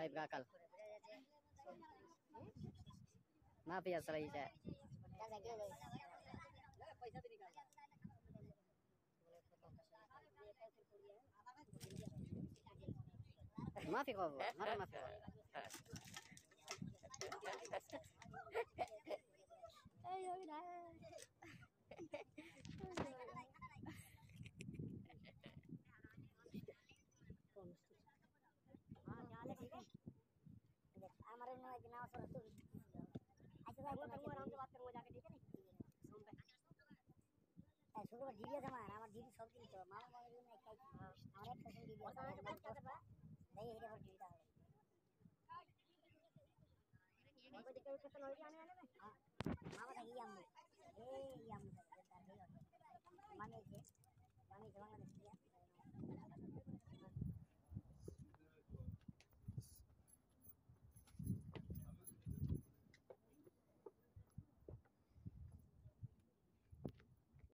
wife का कल mafia सही है पैसा भी निकाल माफी को माफी माफी ayo dah हाँ जाले ठीक है हमारे में एक नाव सर तो ऐसे बात करूंगा आराम से बात करूंगा जाके ठीक है नहीं रूम पे ऐसे तो दीदी है हमारा दीदी सब दिन तो मामा मामा रूम में क्या हमारे एक दीदी है नहीं है वो दीदी था कोई दिक्कत नहीं आने वाले में हां मामा था ये हम ए ये हम मामी से बांग्लादेश